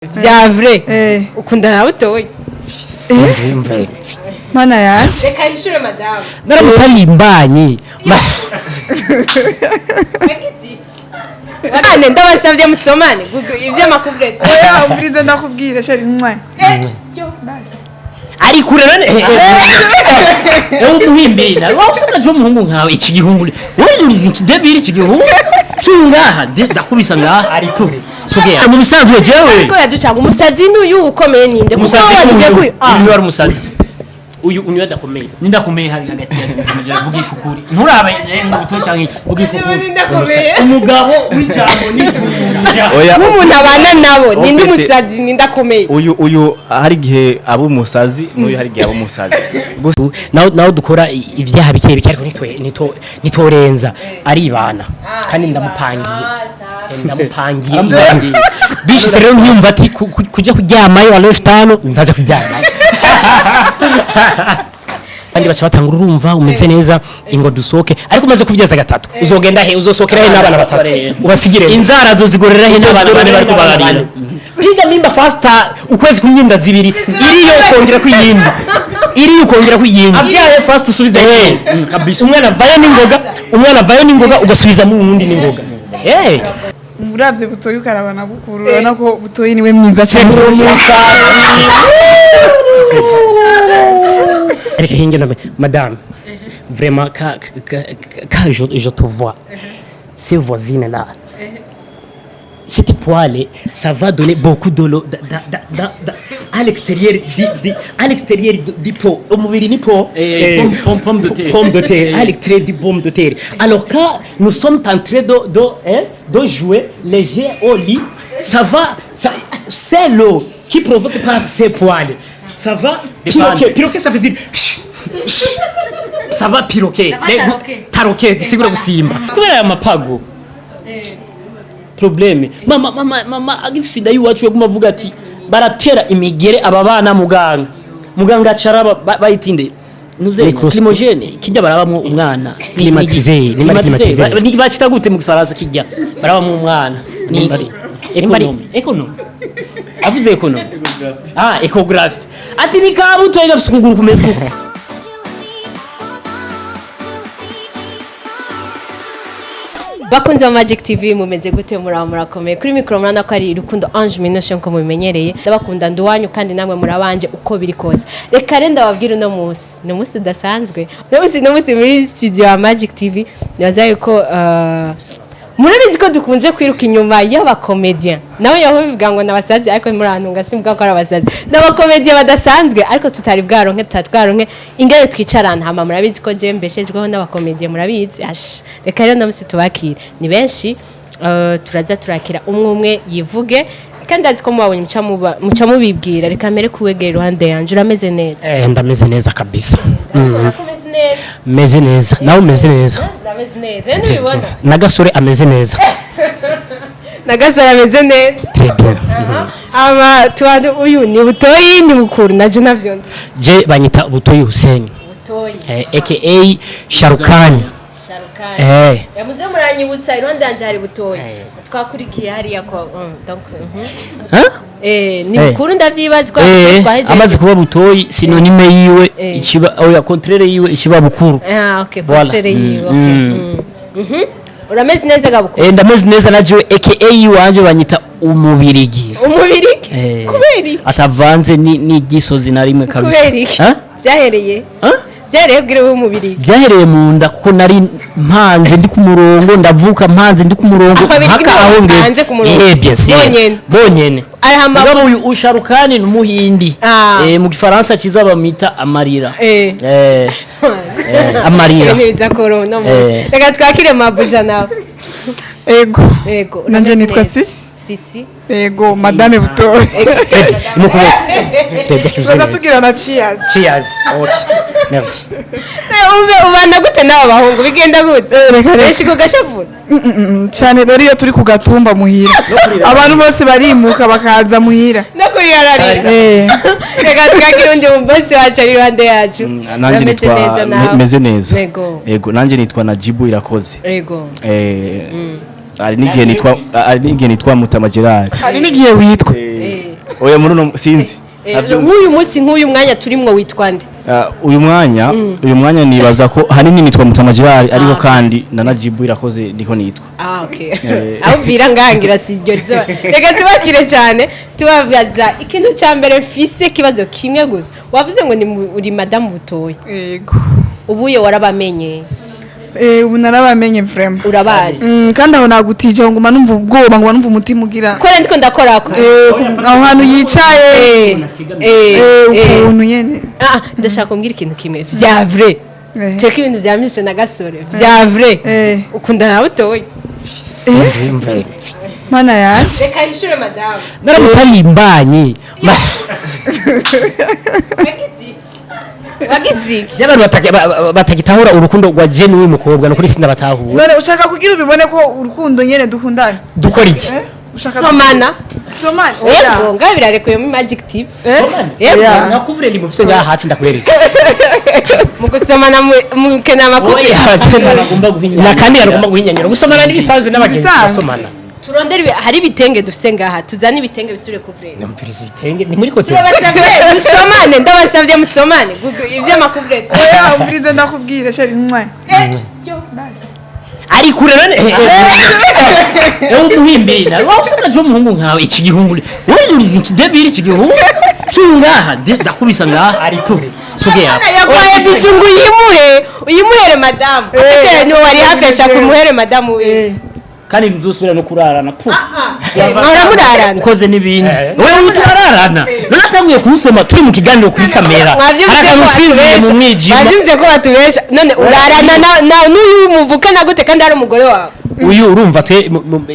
vya vrai ukunda nawe utoye mve mana yaje reka ishure madamu naramutalimbanye wane ndabasavye musomane ivyo makuvreto oya umvirize ndakubwira sheri mwe ari kure none ewe umuhimbira wasubira jo muhungu nkawe iki gihunguri wewe uri ikidebiri iki gihungu cyungaha ndakubisa ngaha ari kure sogea mu bisanzwe jewe ko yaducanga umusazi n'uyu ukomeye ninde kuko umusazi wagiye kuyu uyu wari umusazi uyu unywa dakomeye nindakomeye hari hagati ya vugisha ukuri nturabe ngo buto cyangwa vugisha ukuri umugabo w'ijambo n'ijunja oya n'umuntu abana nabo ninde umusazi nindakomeye uyu hari gihe abo umusazi n'uyu hari gihe abo umusazi naho dukora ivyaha bike bike ariko nitorenza ari ibana kandi ndamupangiye bishize rero nyumva ati kujya kuryamayo wa lefitano ndaje kuryama kandi bacha batangura urumva umeze neza ingo dusoke ariko umaze kuvyaza gatatu uzogenda he uzosokera he n'abana batatu ubasigire inzara zo zigorera he n'abana bane bariko bararira higa mimba faster ukwezi kumyinda zibiri iriyo kongera kuyinda abyaye fast usubiza he kabisa umwana vayo n'ingoga ugasubiza mu wundi n'ingoga muravye butoyi ukarabana bukuru urabona ko butoyi niwe mwiza cyane Avec madame, vraiment, quand je te vois, ces voisines-là, cette poêle, ça va donner beaucoup de l'eau à l'extérieur du pot. Au mobile ni pot, pomme de terre, à l'extérieur du pomme de terre. Alors quand nous sommes en train de jouer les jeux au lit, ça va, c'est l'eau qui provoque par ces poêles. Ça va piroquer ça veut dire ça va piroquer taroquer sigura gusimba kubera ya mapago problème mama agifisi ndayi wacu yo kumavuga ati baratera imigere aba bana muganga acara bayitinde nuze climogene kijya barabamwo umwana climatiser ni bakita gute mu gifaransa kijya barabamwo umwana ni economy avuze economy ecographe ati ni kabuto igafise ukuguru kumeze bakunze wa Magic TV mumeze gute murakomeye kuri micro murana ko ari Rukundo Ange Minoshe nko mubimenyereye ndabakunda nduwanyu kandi namwe murabanje uko biri kose reka renda babwira no munsi udasanzwe no munsi muri studio ya Magic TV ndaza yuko murabizi ko dukunze kwiruka inyuma y'abakomedian nawe yaho bivuga ngo nabasazi ariko murantunga simvuga ko ari abasazi n'abakomedian badasanzwe ariko tutari bwaronke ingere twicarana hama murabizi ko je mbeshejweho n'abakomedian murabizi reka rero namusi tubakira ni benshi turaza turakira umwe yivuge kandi azi ko mubabonye muca mubibwira reka mbere kuwegera iruhande yanje urameze neza ndameze neza kabisa meze neza nawe umeze neza nagasore ameze neza nagasore ameze neza très bien ama uyu ni butoyi ni bukuru naje navyonze je banyita butoyi Hussein aka Sharukani yamuze muranyibutsa ironde yanje hari butoyi twakurikiye hariya ko donc ni bukuru ndavyibaza ko twaheje amaze kuba butoyi synonyme yiwe ikiba oya contraire yiwe ikiba bukuru okay contraire yiwe okay urameze neza gabukuru ndameze neza najiwe aka wanje banyita umubirigi kuberi atavanze ni gisozi na rimwe kabisa kuberi byahereye byahereye umubiri byahereye mu nda kuko nari mpanze ndi ku murongo ndavuka mpanze ndi ku murongo mpaka aho ngeze bonyene mugabo uyu Usharukani n'umuhindi mu gifaransa kiza bamita amarira amarira neza corona reka twakire mabuja nawe ego nanje nitwa Sisi ego madame butoyi tuza tugira na cheers okay merci ubana gute nawe bahungu bigenda gute reka ko gashavuna cyane rero iyo turi ku gatumba muhira abantu bose barimuka bakaza muhira nakuri yarari reka twakire undi mubosi wacu ari iruhande yacu nanje nitwa meze neza ego nanje nitwa Najibu Irakoze hari n'igihe nitwa Mutama Gerard hari n'igihe witwa oya muri no sinzi nk'uyu munsi nk'uyu mwanya turimwo witwa nde uyu mwanya nibaza ko hanini nitwa Mutamajirari ariko kandi na Jibu irakoze niko nitwa okay aho vira ngangira siryo reka tubakire cyane tubabaza ikintu cya mbere mfise kibazo kimwe gusa wavuze ngo ni uri madame Butoyi yego ubuye warabamenye ubu narabamenye vraiment urabazi kandi aho nagutije ngo nguma numva ubwoba ngo numva umutima ugira kora ndiko ndakorako aho hantu yicaye ukuntu nyene ndashaka kumbwira ikintu kimwe vya vrai Cheka ibintu vyamishe na gasore vya vrai ukunda na Butoyi mana yaje reka ishure madame naramutalimbanye Wagizi y'abantu batagitahura urukundo rwa Jane uyu mukobwa no kuri sinda batahura none ushaka kugira ubibone ko urukundo nyene dukundana dukora iki somana yego ngabirarekuye mu Magic TV yego nakuvure limufise ngaha hafi ndakurereka mu gusomana mu kena makuru na kandi yarugomba guhinyanyira gusomana n'ibisanzwe n'abagenzi basomana turondera hari ibitenge dufise ngaha tuzana ibitenge bisure kuvure nampiriza ibitenge ni muri hotel turabasavye musomane ndabasavye musomane ivyo makuvure oya umpirize ndakubwira sheri mwe ari kure none umuhimbira wasona jo muhungu nkawe iki gihungu wewe uri ikidebiri iki gihungu cyungaha ndakubisa ngaha ari kure soge yapo yakoye bisungu uyimurere madame afite ni wari hafesha kumuhere madame we kandi nzusubira no kurarana pu murarana ukoze nibindi wewe utararana none atanguye kumusoma turi mu kiganiro kuri kamera mu mwijima bavyumvise ko batubesha none urarana na n'uyu muvukana gute kandi ari umugore wawe uyu urumva twe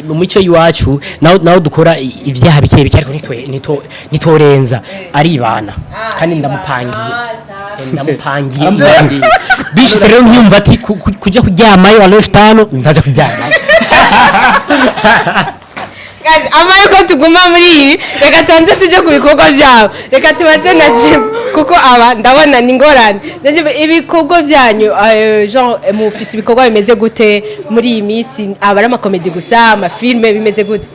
mu mico yiwacu naho dukora ivyaha bike bike ariko nitorenza ari ibana kandi ndamupangiye bishise rero nyumva ati kujya kuryamayo wa 5 ndaje kuryama guys amaye ko tuguma muri ibi reka tonze tuje ku bikorwa byabo reka tubaze na Jim kuko aba ndabona ni ngorane ibikorwa byanyu genre mu office ibikorwa bimeze gute muri iyi minsi abari amakomedi gusa amafilme bimeze gute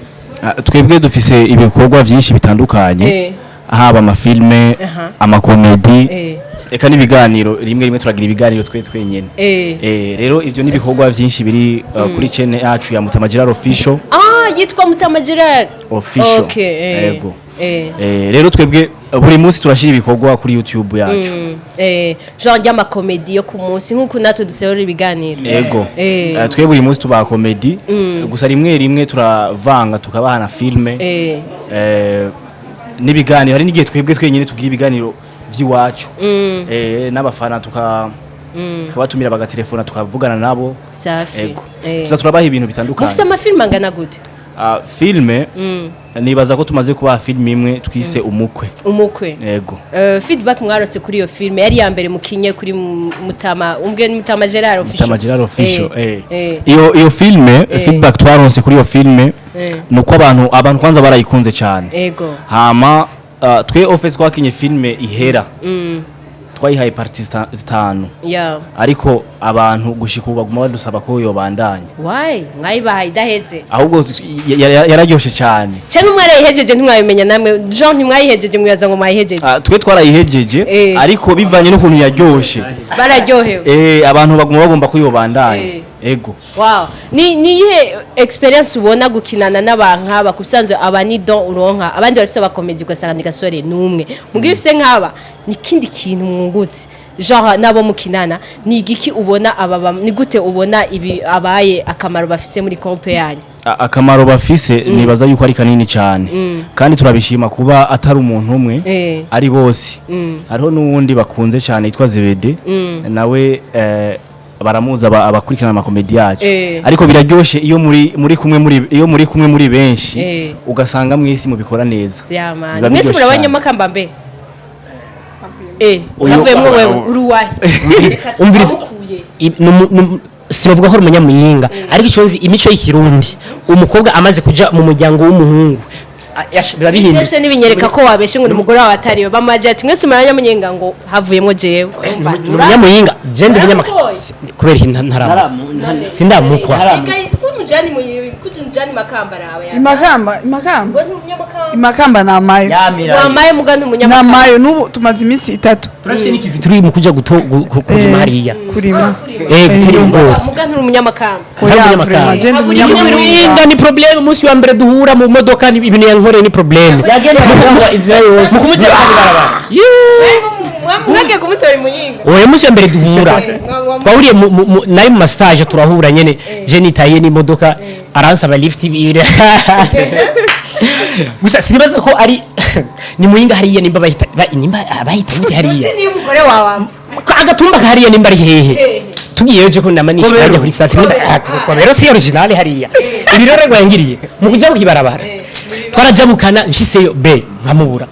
twebwe dufise ibikorwa byinshi bitandukanye haba amafilme amakomedi eka n'ibiganiro rimwe turagira ibiganiro twenyene rero ivyo nibikorwa byinshi biri kuri channel yacu ya Mutamajirari official yitwa Mutamajirari official yego rero twebwe buri munsi turashira ibikorwa kuri YouTube yacu genre y'amakomedi yo ku munsi nkuko natwe duserura ibiganiro yego twebwe buri munsi tuba comedy gusa rimwe turavanga tukabahana filme n'ibiganiro hari n'igihe twebwe twenyene tugira ibiganiro by'iwacu n'abafana tukabatumira bagatelefona tukavugana nabo safi turabaha ibintu bitandukanye mufite amafilme angana gute filme nibaza ko tumaze kubaha filme imwe twise umukwe yego feedback mwarose kuri iyo filme yari ya mbere mukinye kuri Mutamajirari official iyo filme feedback twaronse kuri iyo filme nuko abantu kwanza barayikunze cyane yego hama twe office twakinye filme ihera twayihaye parti 5 ariko abantu gushika baguma badusaba ko yobandanya why mwayibahaye idaheze ahubwo yararyoshe cyane cyane mwarayihejeje ntimwabimenya namwe Jean ntimwayihejeje mwibaza ngo mwayihejeje twe twarayihejeje ariko bivanye n'ukuntu yaryoshe bararyohewe abantu baguma bagomba ko yobandanya ego wow niye experience ubona gukinana n'abantu aba kusanzwe aba ni don uronka abandi barose bakomedi ugasanga ni gasore numwe mugifise nk'aba ni kindi kintu mwungutse genre nabo mukinana ni igiki ubona aba ni gute ubona ibi abaye akamaro bafise muri kompe yanyu akamaro bafise nibaza yuko ari kanini cyane kandi turabishima kuba atari umuntu umwe ari bose hariho n'uwundi bakunze cyane yitwa Zebede nawe baramuza abakurikirana amakomedi yacu ariko biraryoshe iyo muri kumwe muri benshi ugasanga mwese mubikora neza mwese murabanye makamba mbe uravuyemo wewe uruwaye umviriza sibavuga ko ari umunyamuyinga ariko iconzi imico y'ikirundi umukobwa amaze kuja mu muryango w'umuhungu birabihindutse byose nibinyereka ko wabeshe ngo umugore wawe atari bamaje ati mwese muranyamuyinga ngo havuyemo jewe umunyamuyinga jende umunyamaka kubera ntarama sindamukwa kujani makamba rawe makamba imakamba namayo yamira wamaye muga n'umunyamakamba namayo n'ubu tumaze iminsi 3 turase n'ikivi turi mu kuja kurima hariya kurima gutera ibigori muga n'umunyamakamba Inga ni problème umunsi wa mbere duhura mu modoka ibintu yankoreye ni problème yagenda kuvuga inzira yose mukumujya barabara mwage kumutora imuyinga oya umunsi wa mbere duhura twahuriye nari mu mastage turahura nyene je nitaye n'imodoka aransaba lift ibire gusa sinibaza ko ari ni muyinga hariya nimba bahita hariya ni umugore wawe agatumba hariya nimba ari hehe tugiyeje ko namanisha kajya kuri santimita kwa rero si original hariya ibirore gwangiriye mu kujya kukibarabara twarajabukana nshiseyo be nkamubura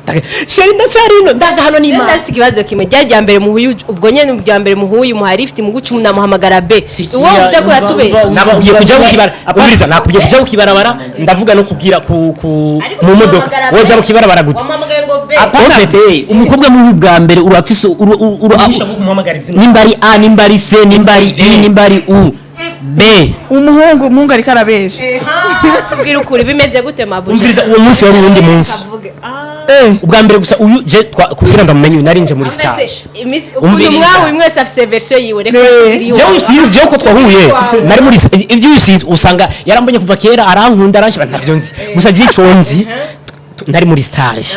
sheri ndacarino ndaga hano ni ndafite ikibazo kimwe ryajya mbere muhuye ubwo nyene ubwa mbere muhuye umuhari ifite mu guca muhamagara be uwo ufite kura tubesha nakubiye kujya kukibara ubiriza nakubiye kujya kukibarabara ndavuga no kubwira mu modoka woja kukibarabara gute wamamagaye ngo be apafete umukobwa mu bwa mbere urafise nimbari a nimbari c nimbari i nimbari u be umuhungu ariko arabesha tubwira ukuri bimeze gute mabuja umviriza uwo munsi wari uwundi munsi ubwa mbere gusa uyu je kugira ngo amenye narinje muri stage ukuntu mwawe mwese afise version yiwe reka je usize je ko twahuye nari muri ivyo usize usanga yarambonye kuva kera arankunda aranshira ntavyo nzi gusa je iconzi ntari muri stage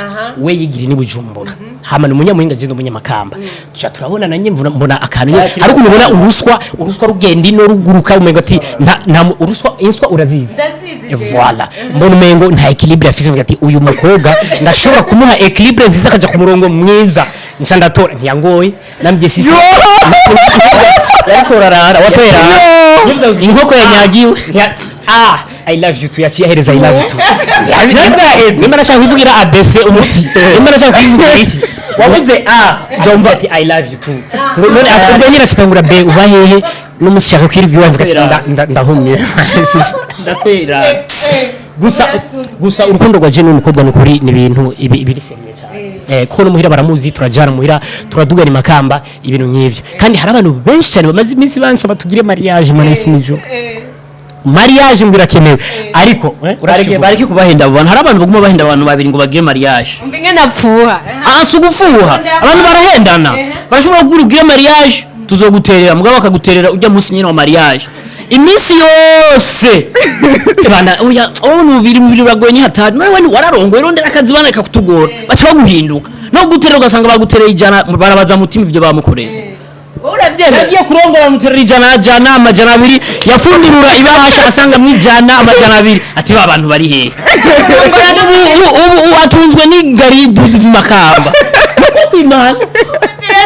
we yigiri ni Bujumbura hama ni munyamuhinga je n'umunyamakamba tuca turabona nanye mbona akantu ariko ubona uruswa rugenda ino ruguruka umengo ati nta uruswa inswa urazizi voilà mbona umengo nta equilibre afise vuga ati uyu mukobwa ndashobora kumuha equilibre nziza akaja ku murongo mwiza nca ndatora ntiyangoye namje sisi yatora rara watera inkoko yanyagiwe I love you too yaciye ahereza I love you too nimba nashaka kwivugira ABC umuti nimba nashaka kwivugira iki wavuze jomba ati I love you too none afite nyine sitangura be uba hehe n'umushaka kwiribwa wavuga ati ndahumye ndatwera gusa urukundo rwa Jeno n'umukobwa n'ukuri ni ibintu ibiri seriye cyane ko no muhira baramuzi turajana muhira turadugana imakamba ibintu nk'ivyo kandi hari abantu benshi cyane bamaze iminsi bansaba tugire mariage muri sinijo mariage ngirakenewe ariko bareke kubahenda abantu hari abantu baguma bahenda abantu babiri ngo bagire mariage mbinge napfuha sugufuha abantu barahendana barashobora kugura mariage tuzoguterera mugabo bakaguterera ujya munsi nyine wa mariage iminsi yose bana oya biri bagonye hatari nawe wararongoye rondera akazi bana kakutugora baca baguhinduka no guterera ugasanga bagutereye ijana barabaza mutima ivyo bamukoreye uravyemera yagiye kurongora muterera ijana amajana abiri yafundurura ibahasha asanga mu ijana amajana abiri ati ba bantu bari hehe ubu atunzwe n'ingari duvimakamba kwimana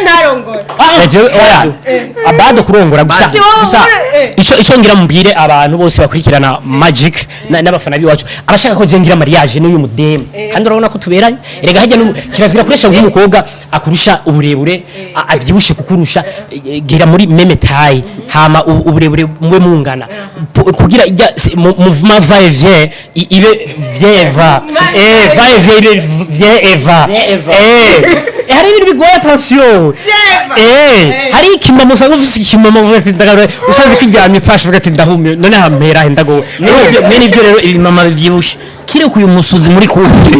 ntarongora abado kurongora gusa ico ngira mubwire abantu bose bakurikirana Magic n'abafana biwacu abashaka ko je ngira mariage n'uyu mudeme kandi urabona ko tuberanye erega hajya kirazira kuresha nk'umukobwa akurusha uburebure avyibushe kukurusha gera muri meme taille hama uburebure mwe mungana kugira mouvement va et vient ibe vieva va et vient hari ibintu bigoye attention hari ikimamo usanga ufise ikimamo usanze kijyamye fashe ugati ndahumye none hampera hendago nene ivyo rero ibimama bivyibushe kire kuyu musuzi muri kufi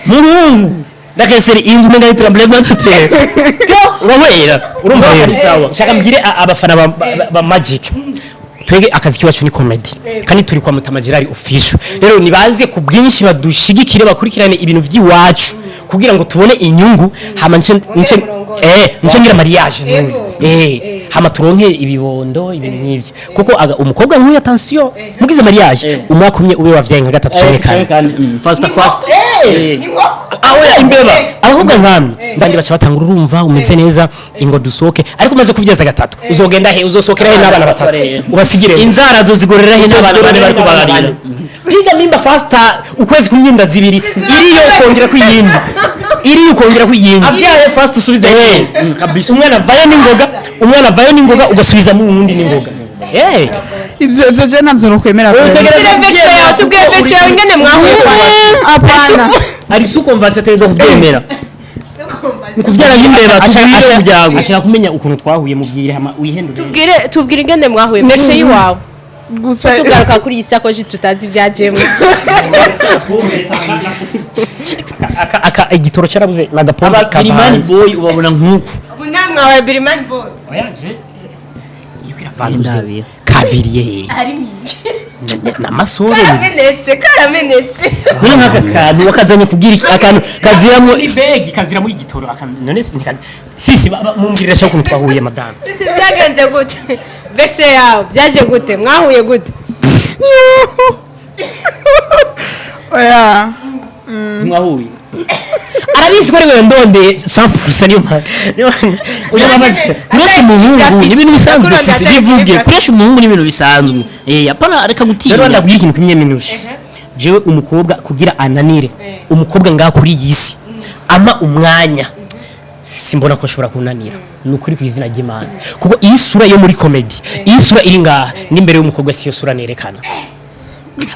muhungu ndakeseri inzu menga problème ntate urahwera urumva ari sawa shaka mbwire abafana ba Magic twege akazi kiwacu ni comedy kandi turi kwa Mutamagirari official rero nibaze ku bwinshi badushigikire bakurikirane ibintu by'iwacu kugira ngo tubone inyungu hama nce ngira mariage hama turonke ibibondo ibintu nk'ivyo kuko umukobwa nk'uyu attention mugize mariage umwakumye ube wavyaye nka gatatu cyane kandi fast awe imbeba ahubwo nkami ndandi bacha batangura urumva umeze neza ingo dusoke ariko umaze kuvyaza gatatu uzogenda he uzosokera he n'abana batatu ubasigire inzara zo zigorera he n'abana bane bari kubagarira higa mimba faster ukwezi kumyinda zibiri iriyo kongera kwiyinda abyaye fast usubiza kabisa umwana vayo n'ingoga ugasubiza mu wundi n'ingoga ivyo je navyo nokwemera tubwire version ingene mwahuye apana ari su conversation tezo kubyemera kuvyara nk'imbeba tubwire byago ashaka kumenya ukuntu twahuye mubwire hama uyihendure tubwire ingene mwahuye version yiwawe gusa tugaruka kuri isakoji tutazi ivyajemwe aka igitoro cyarabuze nagapombe Birimani boy ubabona nkuko Bunamwe wa Birimani boy. oyaje yukira kaviriye he namasore Karamenetse. none nkaka kantu wakazanye kugira iki akantu kaziramo ibegi kaziramo igitoro none sisi mumbwirira cyo kuntu twahuye madame Sisi byagenze gute? Beshe yawe byaje gute? Mwahuye gute? oya mwahuye arabizi ko ari we ndonde safusa niyo uyo mama kuresha umuhungu ni ibintu bisanzwe sisi bivuge kuresha umuhungu ni ibintu bisanzwe apana areka gutinya rero ndabwira ikintu kimwe minuje jewe umukobwa kugira ananire umukobwa ngaha kuri yisi ama umwanya simbona ko ashobora kunanira nukuri kwizina ry'Imana kuko iyi sura yo muri comedy iyi sura iri ngaha n'imbere y'umukobwa siyo sura nerekana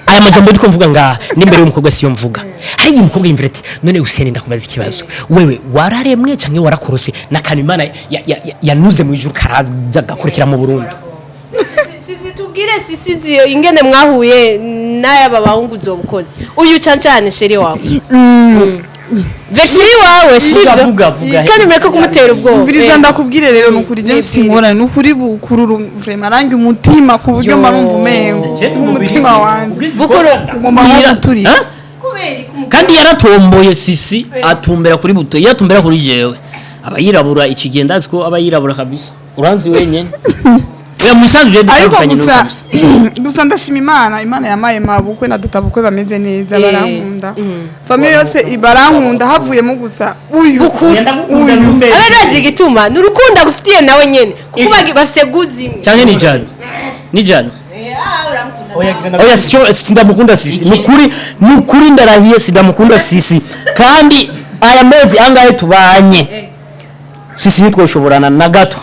aya majambo ndiko mvuga ngaha n'imbere y'umukobwa siyo mvuga hari umukobwa yimvira ati none usene ndakubaza ikibazo wewe wararemwe canke warakorose nakana Imana yanuze mu ijuru karaja gakurikira mu Burundi Sisi tubwire sisi ziyo ingene mwahuye n'aya bahungu zobukoze uyu cancane sheri wawe Veshiri wawe shizo vuga kandi mureke kumutera ubwoba mviriza ndakubwire rero nukuri je mfise ingorane nukuri bukururu vraiment arangi umutima ku buryo marumva umengo umutima wanje bukuru ngomba nkuturi kandi yaratomboye sisi atumbera kuri buto yatumbera kuri jewe abayirabura ikigenda aziko abayirabura kabisa uranzi wenyene musanzwe je dukanye gusa ndashima Imana yamaye mabukwe na databukwe bameze neza barankunda famille yose ibarankunda havuyemo gusa uyu abarazi igituma n'urukunda gufitiye nawe nyene kuko bafise guzimwe cyane ni jana oya sindamukunda sisi nukuri ndarahiye sindamukunda sisi kandi aya mezi angahe tubanye sisi nitwoshoborana na gato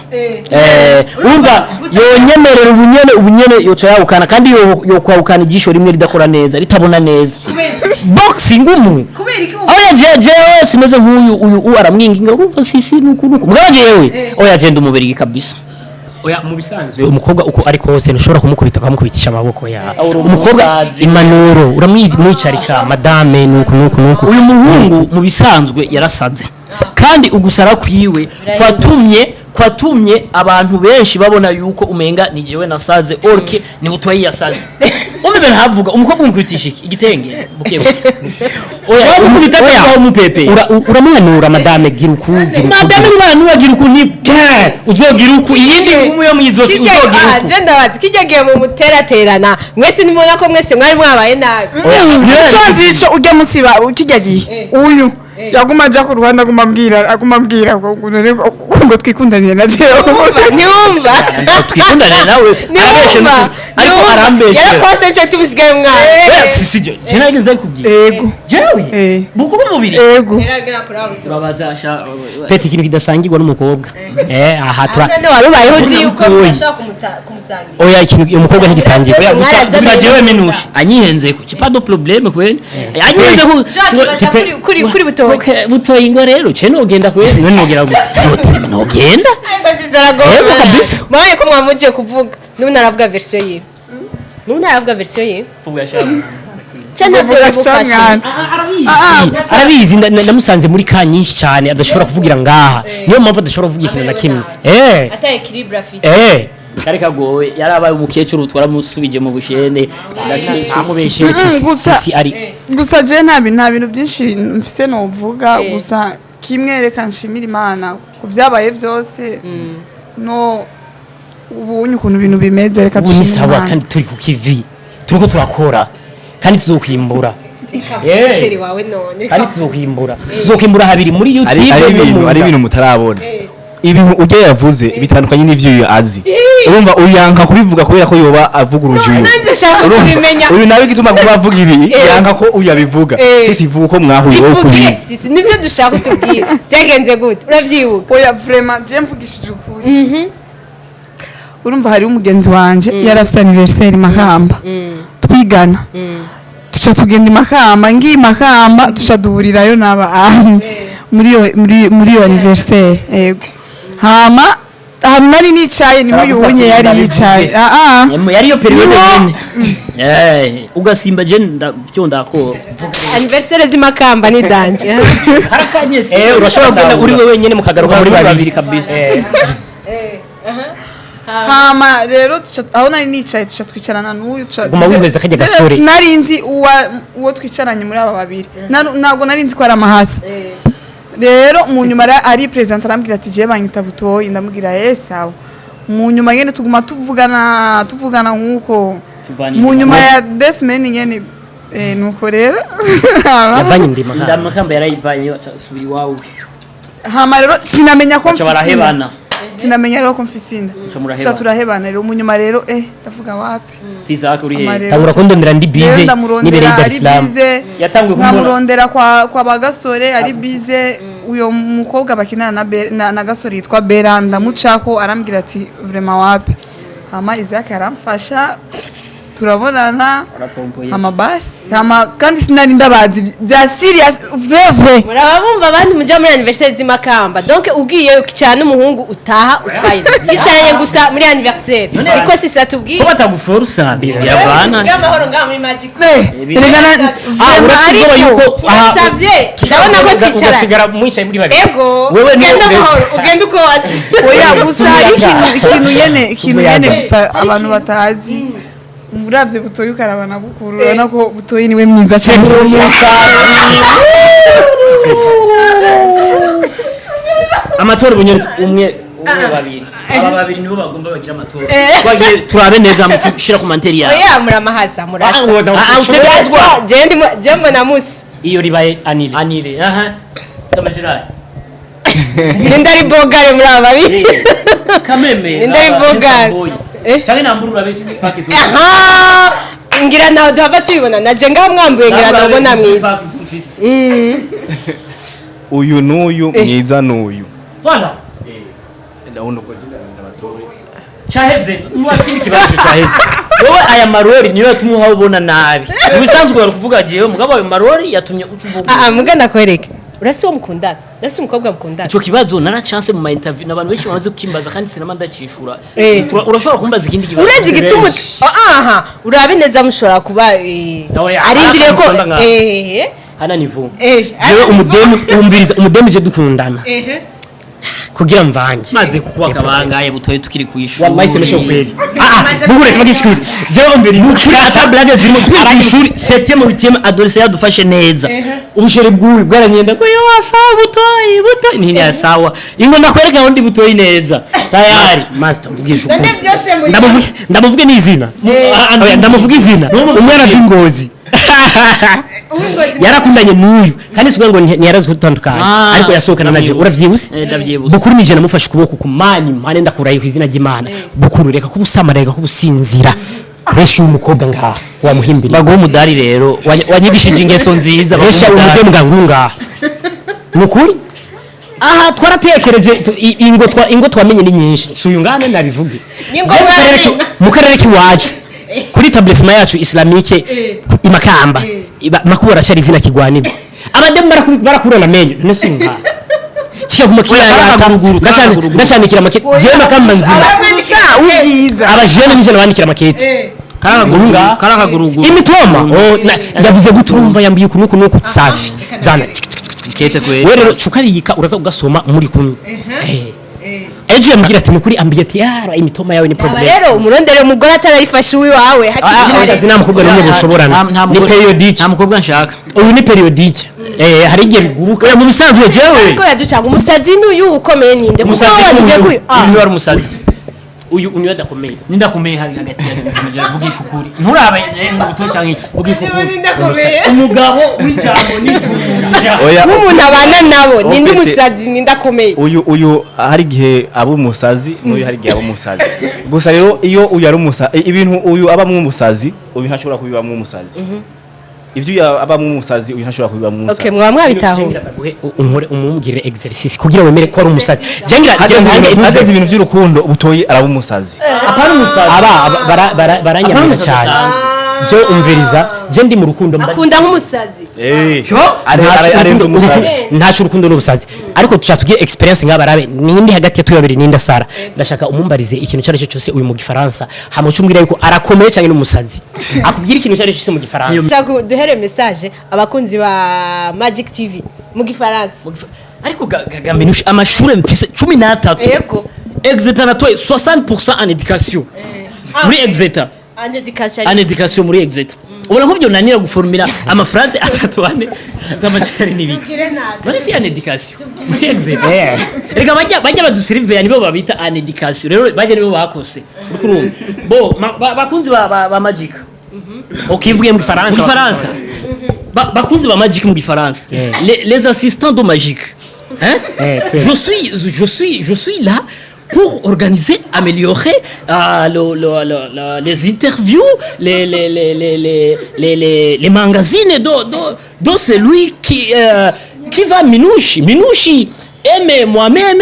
urumva yonyemerera ubunyene yoca yawukana kandi yokwawukana igisho rimwe ridakora neza ritabona neza boxing oya jewe simeze nk'uyu aramwinginga urumva sisi nukunuko mugaba jewe oya jenda umubiri kabisa oya mu bisanzwe umukobwa uko ariko hose ntushobora kumukubita ukamukubitisha amaboko ya umukobwa impanuro uramwicarika madame nuko uyu muhungu mu bisanzwe yarasaze kandi ugusara kwiwe kwatumye abantu benshi babona yuko umenga ni jewe nasaze orke ni butoyi yasaze umbe ntavuga umukobwa umukwitisha igitenge bukebuke oya umukubita kwa umupepe uramwanura madame giruku madame nibanura giruku ni uzogira uku iyindi ngumu yo mwizosi uzogira uku je ndabazi kijyagiye mu muteraterana mwese nimubona ko mwese mwari mwabaye nabi cyo nzico ujya musiba ukijyagiye uyu yaguma aja ku Rwanda agumabwira ngo twikundaniye na jewe nyumva twikundaniye nawe ariko arambeshe yarakose cyo tubisigaye mwana sisi je nagize ndakubwiye yego jewe bukuru umubiri yego turabazasha peti ikintu kidasangirwa n'umukobwa aha none warubayeho uzi yuko udashaka kumusangira oya ikintu umukobwa ntigisangirwa oya gusa jewe menusha anyihenze ku pas problème kwene anyihenze kuri butoyi ngo rero cye nogenda kwene none nogera gute nogenda ariko zizaragomba kabisa mwaye ko mwamuje kuvuga n'ubu naravuga version ye cyane byaragufasha arabizi ndamusanze muri ka nyinshi cyane adashobora kuvugira ngaha niyo mpamvu adashobora kuvuga ikintu na kimwe ata equilibre afise kari kagoye yarabaye umukecuru twaramusubije mu bushene ndakimubeshe sisi ari gusa je nta bintu byinshi mfise no vuga gusa kimwe reka nshimira Imana ku byabaye byose no ubunye ukuntu ibintu bimeze reka dushimira kandi turi ku kivi turiko turakora kandi tuzokwimbura sheri wawe none kandi tuzokwimbura habiri muri YouTube ari ibintu mutarabona ibintu ujye yavuze bitandukanye n'ivyo azi urumva uyanka kubivuga kubera ko yoba avuguruje uyu nawe gituma kuba avuga ibi yanka ko uyabivuga sisi ivuga uko mwahuye wo kubizi nivyo dushaka kutubwira byagenze gute uravyibuka oya vraiment je mvugishije ukuri urumva hari umugenzi wanje yarafise anniversaire Makamba twigana tuca tugenda Makamba ngi Makamba tuca duhurirayo n'aba muri iyo anniversaire yego hama ahantu nari nicaye niho uyu unye yari yicaye yari yo periode Niwo- nyene ugasimba je ndako anniversaire z'imakamba ni danje harakanye urashobora kugenda uri we wenyine mukagaruka muri babiri kabisa hama rero aho nari nicaye tuca twicarana n'uyu Guma wumviriza kajya gasore. nari nzi uwo twicaranye muri aba babiri ntabwo nari nzi ko ari amahasa rero mu nyuma ari president arambwira ati je banyita butoyi ndamubwira sawa mu nyuma nyene tuguma tuvugana nkuko mu nyuma ya desmen nyene nuko rero yavanye ndima ndamakamba yarayivanye subiri wawe hama rero sinamenya ko barahebana sinamenya rero ko mfisinda murahebana. turahebana rero mu nyuma rero ndavuga wapi tizaka uri Hama he rero tabura kundondera ndi bize rero nibereye ndamurondera Dar ari es Salaam bize Yatanguye kumubona. nkamurondera kwa bagasore ari bize uyo mukobwa bakinana na gasore yitwa Bera ndamucako arambwira ati vraiment wapi hama Isaac aramfasha turabonana hama basi hama kandi sinari ndabazi bya serious veve muraba bumva abandi muja muri anniversaire z'imakamba donc ugiye ukicana n'umuhungu utaha utwaye yicaranye gusa muri anniversaire ariko sisa tubwiye ko batagufora usambi biravana Siga amahoro ngaha muri magic telegana urasubwoba yuko turasavye ndabona ko twicara ugasigara mwicaye muri babiri ego Wewe niwe genda ureze. amahoro ugenda uko waje oya gusa hari ikintu nyene gusa abantu batazi muravye butoyi ukarabana gukuru urabona ko butoyi niwe mwiza cyane amatora ubunyere umwe babiri aba babiri nibo bagomba bagira amatora twagiye turabe neza mu gushira ku manteri yawe oya muramahaza murasa utegetswa je mbona musi iyo ribaye anile anire tamajirani nindari bogare muri aba babiri kameme Nindari bogare. cyane namburu urabe six pack aha ngira nawe duhava tubibona naje ngaho mwambuye ngira nawe ubona mwiza uyu n'uyu mwiza n'uyu voilà ndabona uko jina ndabatoye cyaheze nuwakiri kibazo cyaheze wowe aya marori niyo yatumye uhawe ubona nabi ubisanzwe bari kuvuga jewe mugabo ayo marori yatumye ucuvuga mugana kwereke urasi uwo mukundana urasi umukobwa mukundana ico kibazo nara chance mu interview nabantu benshi bamaze kukimbaza kandi sinama ndacishura Eh. urashobora kumbaza ikindi kibazo uretse igituma aha urabe neza mushobora kuba arindiriye ko hana nivu Eh, jewe umudemu umviriza umudemu je dukundana kugira mvange maze kukuba bangaye butoye tukiri kuyishura wallahi semesho kweli bugure kama gishuri jewe umviriza ata blague zirimo twishuri 7e 8e adolescent yadufashe neza ubushore bwuri bwaranyenda ko yo asawa butoyi nini asawa ingo ndakwereka undi butoyi neza tayari master mvugisha ukuri ndamuvuge n'izina ndamuvuga izina umwana v'ingozi yarakundanye n'uyu kandi suga ngo ntiyarazi gutandukana ariko yasohokana naje uravyibuse ndavyibuse bukuru nije namufashe ukuboko kumani mpane ndakuraye kwizina ry'Imana bukuru reka kubusamarega kubusinzira resha umukobwa ngaha wamuhimbira baguha umudari rero wanyigishije ingeso nziza resha umudemu ngangunga nukuri aha twaratekereje ingo twamenye ni nyinshi suyu ngane ndabivuge mu karere k'iwacu kuri etablissement yacu islamique imakamba makubora cyari izina kigwanirwa abademu barakurana menyo none sunga kika kumakira gacandikira makete je makamba nzima abajene n'ijana bandikira makete karakaguruguru imitoma yavuze guturumva yambiye kunuku safi zana kete kweli rero cukariyika uraza ugasoma muri kumwe ejo yambwira ati nukuri ambiye ati yara imitoma yawe ni problem rero umurondere umugore atarayifashe uwiwawe hakiri nta mukobwa n'umwe bushoborana ni periodique nta mukobwa nshaka uyu ni periodique hari igihe biguruka mu bisanzwe jewe ko yaducanga umusazi n'uyu ukomeye ninde kuko umusazi wagiye uyu wari umusazi uyu unywa dakomeye nindakomeye hari hagati ya zimije vugisha ukuri nturabe ngo buto cyangwa vugisha ukuri umugabo w'ijambo n'ijunja n'umuntu abana nabo ninde umusazi ninde akomeye uyu hari igihe aba umusazi n'uyu hari igihe aba umusazi gusa rero iyo uyu ari umusazi ibintu uyu aba umusazi uyu ntashobora kubibamo umusazi ivyo aba umusazi uyu ntashobora kubibamo umusazi okay mwaba mwabitahura umubwire exercice kugira wemere ko ari umusazi jengira ageze ibintu by'urukundo butoyi araba umusazi apana umusazi baranyamira cyane je umviriza je ndi mu rukundo akunda nk'umusazi arenze umusazi ntacu urukundo n'ubusazi ariko tuca tugiye experience nk'abarabe nindi hagati ya tuyabiri ninda Sara ndashaka umumbarize ikintu cyari cyo cyose uyu mu gifaransa hamucumbwira yuko arakomeye cyane n'umusazi akubwira ikintu cyari cyose mu gifaransa cyangwa duhere message abakunzi ba Magic TV mu gifaransa ariko gaminushi amashure mfise 13 yego Exeter natoye 60% en éducation muri Exeter en éducation muri Exeter ubona ko byo nanira guformira amafaransa atatu ane tamacari nibi bari si en éducation muri Exeter reka bajya badusirive nibo babita en éducation rero bajya nibo bakose urumva bo bakunzi ba Magic ukivuye mu gifaransa mu Faransa bakunzi ba Magic mu gifaransa les assistants de Magic hein je suis là pour organiser, améliorer les interviews, les magazines dont celui qui va Minouchi aime moi-même,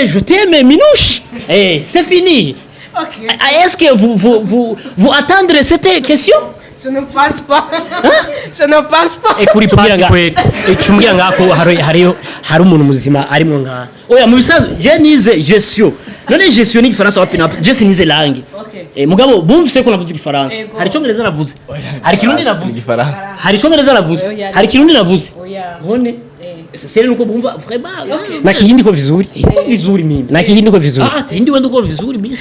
je t'aime Minouchi. Et c'est fini. Okay. Est-ce que vous attendez cette question? Je ne pense pas. Je ne pense pas. Kuri pasi kweli icumbwira ngako hari umuntu muzima arimo nka oya mu bisanzwe je nize gestion none gestion ni gifaransa wapi na je sinize langue mugabo bumvise ko navuze gifaransa hari cyongereza navuze hari kirundi navuze igifaransa hari cyongereza navuze hari kirundi navuze none sasa nuko bumva vraiment na kihindi ko vizuri mimi na kihindi ko vizuri kihindi wendo ko vizuri mimi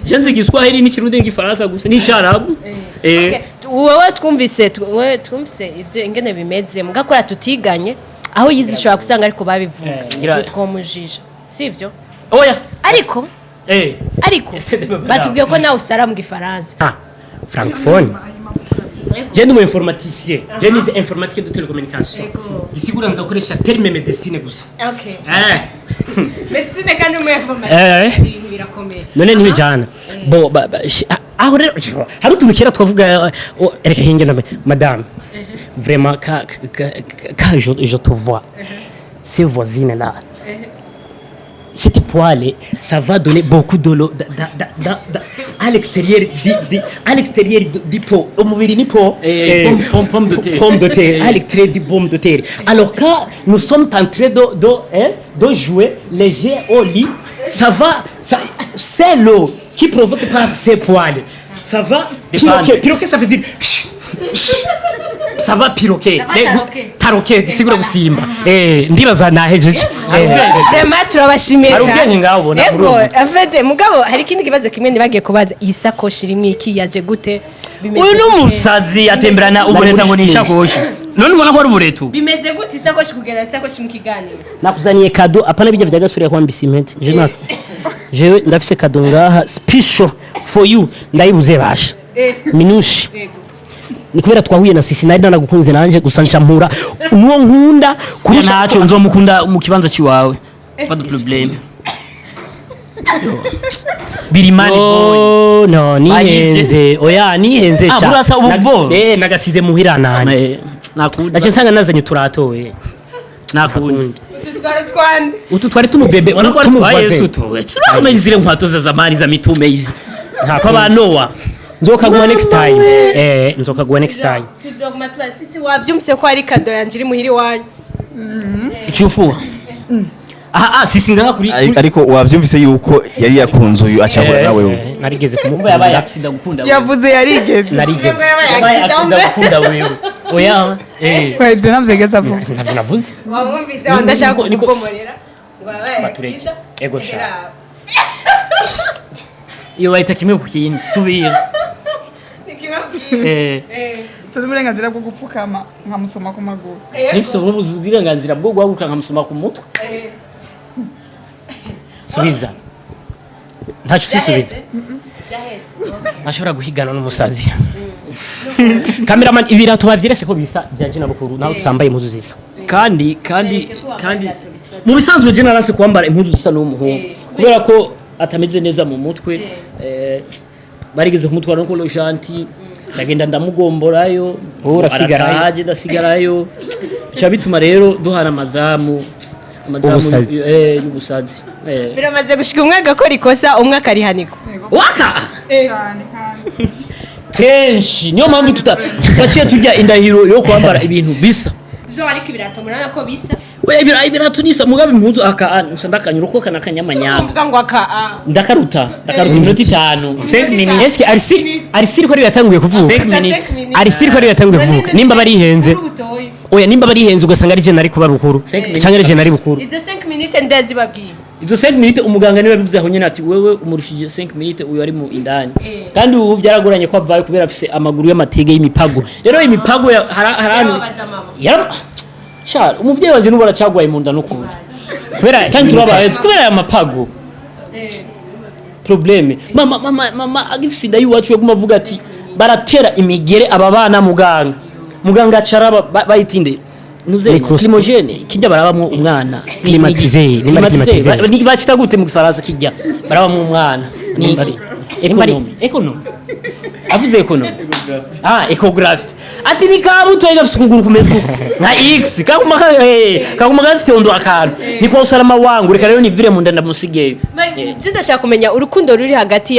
cyanze Kiswahili ni kirundi n'igifaransa gusa ni cyarabu wowe twumvise ivyo ingene bimeze mugakora tutiganye aho yizi ushobora gusanga ariko babivuga twomujije sivyo oya ariko batubwiye ko nawe usara mu gifaransa francophone je ndi mu informaticien je nize informatique de télécommunication isigura nza gukoresha terme médecine gusa okay médecine kandi mu informatique birakomeye none ntibijana bo aho rero hari utuntu kera twavuga reka hinge na madame vraiment quand je te vois ces voisines là cette poêle ça va donner beaucoup d'eau à l'extérieur du pot au mubiri ni pot pomme de terre à l'extérieur du pomme de terre alors quand nous sommes en train de jouer les jeux au lit ça va c'est l'eau qui provoque par ces poils ça va piroquer ça veut dire ça va piroquer taroquer sigura gusimba ndibaza nahejeje vraiment turabashimiye cyane ngabona yego afete mugabo hari ikindi kibazo kimwe nibagiye kubaza isakoshi rimwe iki yaje gute uyu n'umusazi atemberana ubureta ngo nishakoshi none ubona ko ari uburetu bimeze gute isakoshi kugera isakoshi mu kiganiro nakuzaniye kado apana bijya vya gasuri kwa mbisimente jewe ndafise kado ngaha special for you ndayibuze basha Minouchi ni kubera twahuye na sisi nari nanagukunze nanje gusa ncampura nuwo nkunda kurusha naco nzomukunda mu kibanza ciwawe pas de problème Birimani boy no nihenze oya nihenze cha burasa ububo nagasize muhira nane nakunda naje nsanga nazanye turatowe nakunda utu twari tumubebe tumuvaze turamezire nkwato za zamani za mitume izi nta Noah nzokagwa next time nzokagwa next time tuzoguma twasisi wavyumse ko ari kado yanjiri muhiri wanyu icyufu sisi ngaha kuri ariko wavyumvise yuko yari yakunze uyu acabura nawe narigeze kumumva yabaye accident gukunda yavuze yarigeze narigeze yabaye accident gukunda wewe oya ibyo navyo yageze avuga navyo navuze wamwumvise ndashaka kugomorera ngo yabaye accident ego sha iyo bayita kimwe ku kindi subira so n'uburenganzira bwo gupfukama nkamusoma ku maguru sifise uburenganzira bwo guhaguruka nkamusoma ku mutwe subiza ntacu fisubiza ashobora guhigana n'umusazi cameraman ibirato bavyerese ko bisa byanje nabukuru naho tusambaye impuzu zisa kandi mu bisanzwe je naranse kwambara impuzu zisa n'umuhungu kubera ko atameze neza mu mutwe barigeze kumutwara no gentil ndagenda ndamugomborayo urasigaye ndasigarayo cyo bituma rero duhana amazamu y'ubusazi biramaze gushika umwe agakora ikosa umwe akarihanirwa waka kenshi niyo mpamvu tutaciye tujya indahiro yo kwambara ibintu bisa zo ariko ibirato murana ko bisa we ibirato nisa mugabe impuzu aka ndakanyura uko kana kanyamanyanga uvuga ngo aka ndakaruta iminota 5 5 minutes eske arisiri ko yatanguye kuvuga 5 minutes arisiri ko yatanguye kuvuga nimba barihenze oya nimba barihenze ugasanga ari je nari kuba rukuru cyangwa ari je nari bukuru izo 5 minutes ndazi babwiye izo 5 minutes umuganga niwe bivuze aho nyene ati wewe umurushije 5 minutes uyu ari mu indani kandi ubu byaragoranye ko avaye kubera afise amaguru y'amatege y'imipago rero imipago harano sha umuvyeyi wanje nubara cyagwaye mu nda no kubura kubera kandi turabahetse kubera amapago probleme mama agifise inda yuwacu yo kumavuga ati baratera imigere aba bana muganga acara bayitinde nuze climogene kijya barabamwe umwana climatiser ni bacita gute mu Faransa kijya barabamwe umwana ni economy avuze economy ecography ati ni kabuto igafise kuguru kumetu nka x kakuma gafite ondo akantu ni kwa usalama wangu reka rero nivire mu ndanda musigeyo je ndashaka kumenya urukundo ruri hagati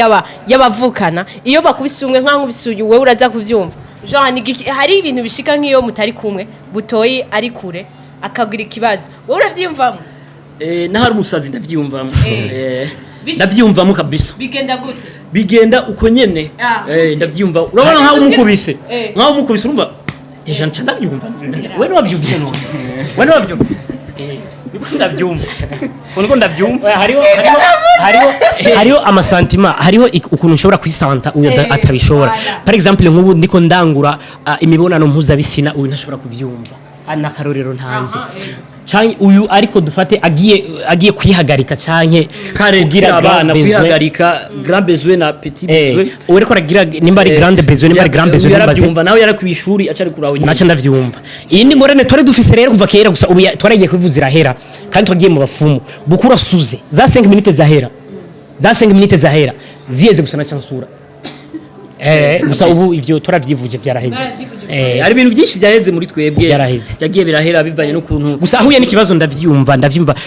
y'abavukana iyo bakubise umwe nka nkubisuye wewe uraza kuvyumva Jean hari ibintu bishika nk'iyo mutari kumwe butoyi ari kure akagira ikibazo wowe uravyimvamo nahari umusazi ndavyumvamo ndavyumvamo kabisa bigenda uko nyene ndavyumva urabona nkaho umukubise urumva deja ndavyumva wewe wabyumvise no wewe wabyumvise ndavyumva uko ndavyumva hariho amasantima hariho ukuntu ushobora kwisanta uyo atabishobora par exemple nk'ubu ndiko ndangura imibonano mpuzabitsina uyu ntashobora kuvyumva ana karorero ntanze canke uyu ariko dufate agiye kwihagarika canke karegira abana kwihagarika grand besoin na petit besoin ureko aragira nimba ari grand besoin nimba ari grand besoin yaravyumva nawe yari kwishuri acari kuraho nyine naca ndavyumva iyindi ngorane twari dufise rero kuva kera gusa ubu twaragiye kwivuza irahera kandi twagiye mu bafumu bukura suze za 5 minutes zahera ziyeze gusa na chansura gusa ubu ivyo turavyivuje byaraheze hari ibintu byinshi byaheze muri twebwe byaraheze byagiye birahera bivanye n'ukuntu gusa ahuye n'ikibazo ndavyumva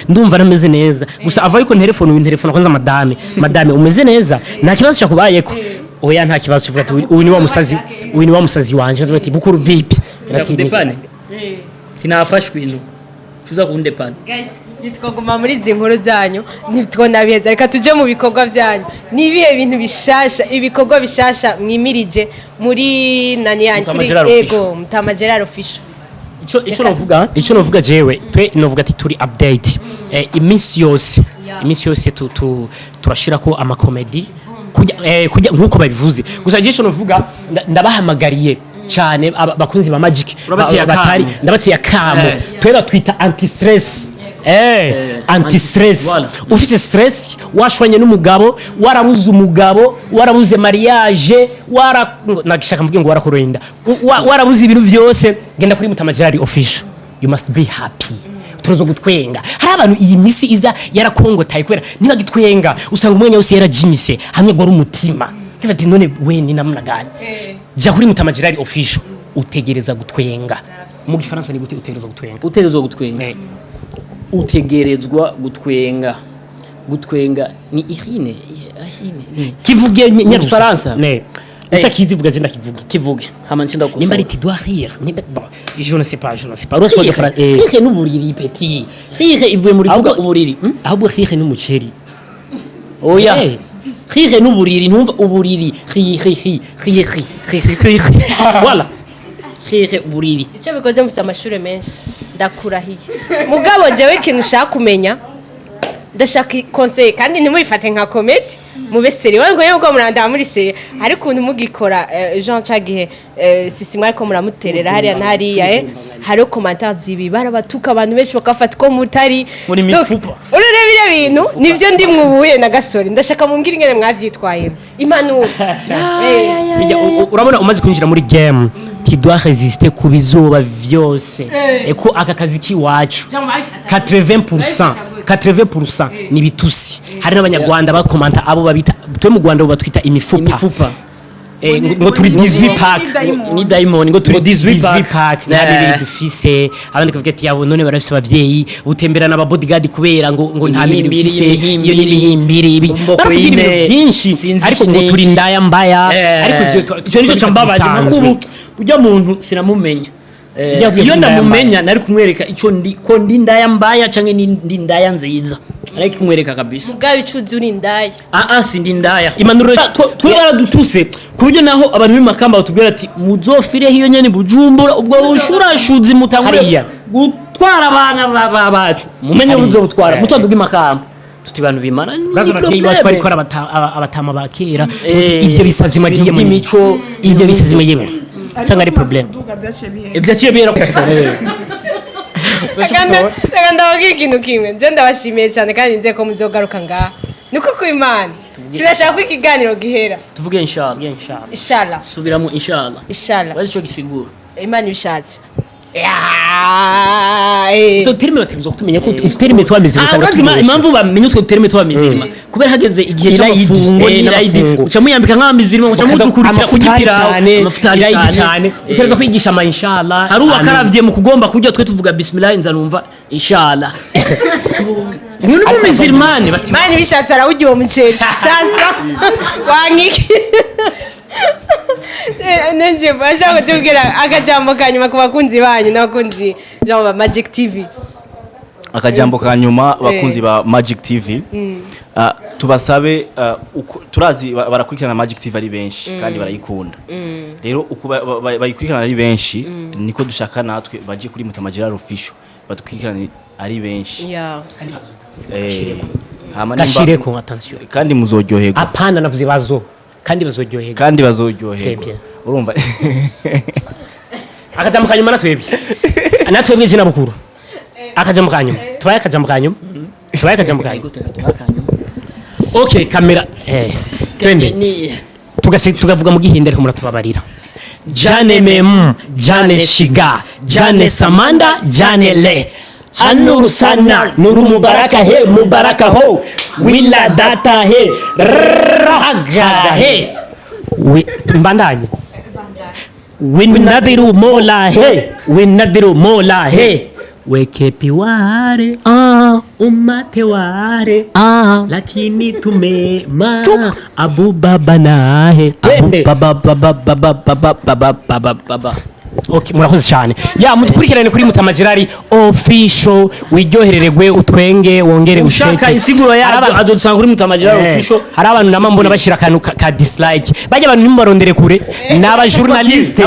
ndumva nameze neza gusa ava yuko telefone kwanza madame umeze neza nta kibazo cyakubayeko oya nta kibazo uvuga ati uyu ni wa musazi wanje ati bukuru vipi ndapane tinafashwe ino tuza kundepana guys nitwaguma muri izi nkuru zanyu ntitwonabiheza reka tuje mu bikorwa byanyu nibihe bintu bishasha ibikorwa bishasha mwimirije muri nani yanyu kuri ego Mutama Gerard official ico novuga jewe twe novuga ati turi update iminsi yose turashira ko ama comedy kujya nkuko babivuze gusa je ico novuga ndabahamagariye cyane bakunzi ba Magic batari ndabateye akamo twera twita anti stress anti stress ufise stress washwanye n'umugabo warabuze umugabo warabuze mariage nagishaka mvuge ngo warakuroinda warabuze ibintu byose genda kuri Mutama Gerard official you must be happy turozo gutwenga hari abantu iyi misi iza yarakongotaye kwera ntibagitwenga usanga umwanya wose yarajimise hamwe gwa umutima kivati none we ni namna gani ja kuri Mutama Gerard official utegereza gutwenga mu gifaransa ni gute utegereza gutwenga utegerezwa gutwenga ni irine kivuge nyarufaransa utakizivuga je kivuge hama nsinda ko nimba ari tu dois rire nimba bon je ne sais pas rose de France rire n'uburiri petit rire ivuye muri vuga uburiri ahubwo rire n'umuceri oya rire n'uburiri ntumva uburiri voilà rire uburiri icyo bikoze mufite amashuri menshi ndakurahiye mugabo jewe ikintu ushaka kumenya ndashaka conseil kandi ntimubifate nka comedy mube seri wango yuko muranda muri seri hari kuntu mugikora Jean Chagihe sisi mwari ko muramuterera hariya ntariya hari commentaires zibi barabatuka abantu benshi bakafata ko mutari muri mifupa urebe ibintu nivyo ndi mwubuye na gasori ndashaka mumbwira ingene mwavyitwaye impanuro urabona umaze kwinjira muri game tu dois résister ku bizuba vyose eko aka kazi kiwacu 80% ni bitusi hari n'abanyarwanda bakomanta abo babita twe mu Rwanda batwita imifupa ngo turi 18 pack ni diamond ngo turi 18 pack nta bibiri dufise abandi kavuga ati yabo none barafise abavyeyi utemberana aba bodyguard kubera ngo nta bibiri bifise iyo nibihimbiri ibi baratubwira ibintu byinshi ariko ngo turi ndaya mbaya ariko icyo nico cambabaje kuko ujya muntu sinamumenya iyo ndamumenya nari kumwereka icyo ko ndi ndaya mbaya canke ndi ndaya nziza ariko kumwereka kabisa mugabe icuzi uri ndaya sindi ndaya impanuro twe baradutuse ku buryo naho abantu b'imakamba batubwira ati muzofire hiyo nyene Bujumbura ubwo bushurashuzi mutangure gutwara abana bacu mumenye muzobutwara mutaduga imakamba tuti bantu bimana baza abavyeyi bacu bariko abatama bakera ivyo bisazi magiye mu mico ivyo bisazi magiye cyangwa ari problem ibyaciye bihera ndababwira ikintu kimwe nje ndabashimiye cyane kandi nzi ko muzogaruka ngaha niko ku Imana sinashaka ko ikiganiro gihera tuvuge inshallah subiramo inshallah bazi cyo gisigura Imana ibishatse tuterime bategereje kutumenya ko tuterime twamize gusa impamvu bamenye utwo tuterime twamizirima kubera hageze igihe cy'amafungo n'irayidi uca muyambika nk'amizirima uca mudukurikira kugipira amafuta cyane utereza kwigisha ama inshallah hari uwakaravye mu kugomba kujya twe tuvuga bismillah nzanumva inshallah ngene mu mizirmane bati mani bishatse arawugiye umuceri sasa wangiki Nenje bashaka kutubwira akajambo kanyuma ku bakunzi banyu n'abakunzi ba Magic TV. Akajambo kanyuma bakunzi ba Magic TV tubasabe turazi barakurikirana Magic TV ari benshi kandi barayikunda. Rero uko bayikurikirana ari benshi niko dushaka natwe baje kuri Mutamagera Official badukurikirana ari benshi. Gashire ko attention kandi muzoryoherwa. Apana navuze bazo kandi bazoryoherwa urumva akajambo kanyuma natwebwe izina bukuru akajambo kanyuma tubaye akajambo kanyuma okay kamera twende tugavuga mu gihindere kumura tubabarira Jane Jane Shiga Jane Samanda Jane Le Hanuru sana nuru mubaraka ho wila data he raga he mbandanye winadiru mola he wekepi ware umate ware lakini tumema abu baba nahe Okay, murakoze cyane. Mudukurikirane kuri Mutamagirari Official wiryoherererwe utwenge wongere useke. Ushaka insiguro yabo azodusanga kuri Mutamagirari Official. Hari abantu namambona bashira kantu ka dislike. Bajya abantu nimbarondere kure. Naba journalist,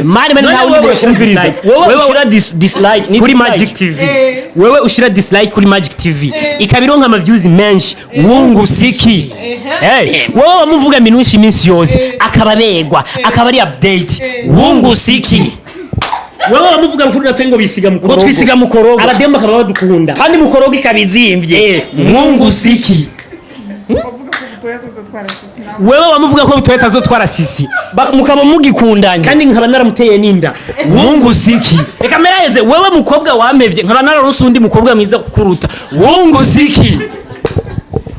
mani ntawe bashira dislike. Wewe ushira dislike kuri Magic TV. Wewe ushira dislike kuri Magic TV. Ikabironka ama views menshi. Wungu siki. Wewe muvuga minushi minsi yose akababegwa akaba ari update. Wungu siki wewe wamuvuga mukuru natwengo bisiga mukoro ngo twisiga mukoro abademba kaba badukunda kandi mukoro gikabizimvye Mungu siki wewe wamuvuga ko Toyota zotwara sisi mukaba mugikundanye kandi nkaba naramuteye ninda Mungu siki reka mereze wewe mukobwa wamevye nkaba nararonse undi mukobwa mwiza kukuruta Mungu siki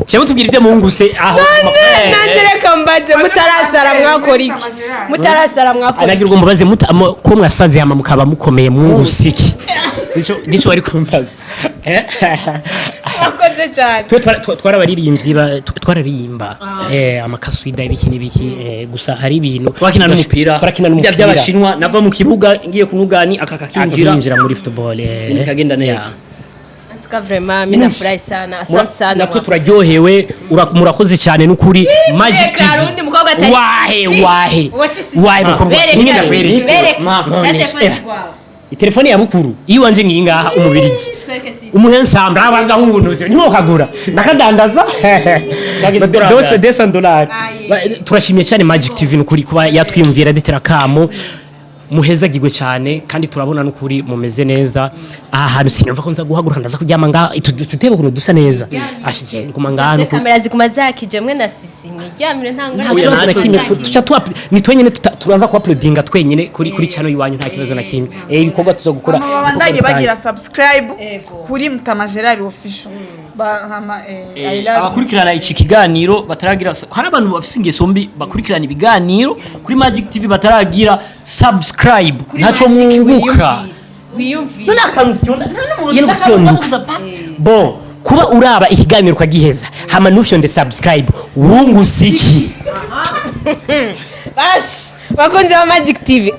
Cyo tubwira ivyo Mungu se aho nanjereka mbaje mutarasara mwakora anagira umbabaze ko mwasaze yama mukaba mukomeye Mungu siki nico ari kumbaza akoze cyane twararirimba amakaswida ibiki gusa hari ibintu twakina n'umupira by'abashinwa nava mu kibuga ngiye kunugani akakakinjira muri football nikagenda neza Vraiment mina furahi sana asante sana natwe turaryohewe murakoze cyane n'ukuri Magic TV wahe telefone ya bukuru iyo wanje ngingaha umubirigi umuhensambra abangahuntuze nimo kagura nakadandaza dose $200 turashimye cyane Magic TV n'ukuri kuba yatwiyumvira detera kamo muhezagirwe cyane kandi turabona n'ukuri mumeze neza aha hantu sinumva ko nza guhaguruka ndaza kuryama nga tutebe kuno dusa neza ashije nguma ngano kamera ziguma zakije mwe na sisi mwiryamire ntangana kibazo na kimwe tuca ni twenyene turanza ku uploadinga twenyene kuri channel yiwanyu nta kibazo na kimwe ibikorwa tuzogukora babandanye bagira subscribe kuri Mutamagirari Official abakurikirana iki kiganiro bataragira hari abantu bafite ingeso mbi bakurikirana ibiganiro kuri Magic TV bataragira subscribe ntaco mwunguka none akantu fyonda bon kuba uraba ikiganiro ukagiheza hama nufyonde subscribe wungusiki bash bakunze ba Magic TV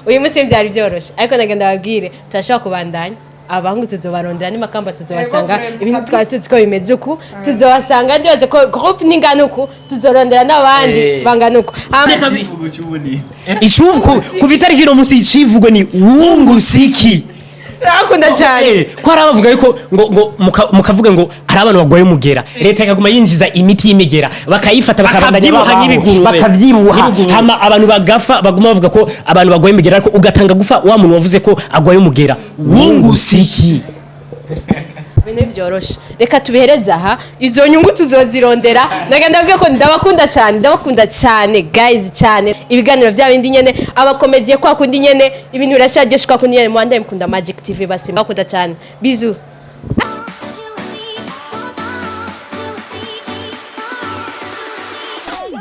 uyu munsi byari byoroshe ariko nagenda babwire turashaka kubandanya abahungu tuzobarondera n'imakamba tuzobasanga ibintu twari tuzi ko bimeze uku tuzobasanga ndibaze ko groupe ningana uku tuzorondera n'abandi bangana uku icuvuko kuvitari hino munsi icivugwa ni wungusiki turakunda cyane ko arabavuga yuko ngo mukavuga ngo ari abantu bagwaye umugera leta ikaguma yinjiza imiti y'imigera bakayifata bakabandanya bakavyibuha hama abantu bagafa baguma bavuga ko abantu bagwaye umugera ariko ugatanga gufa wa muntu wavuze ko agwaye umugera wungusiki bene byoroshe reka tubihereze aha izo nyungu tuzozirondera nagenda mbwiye ko ndabakunda cyane guys cyane ibiganiro bya bindi nyene abakomediye kwa kundi nyene ibintu birashageshwa kundi nyene mwanda mukunda Magic TV basi bakunda cyane bizu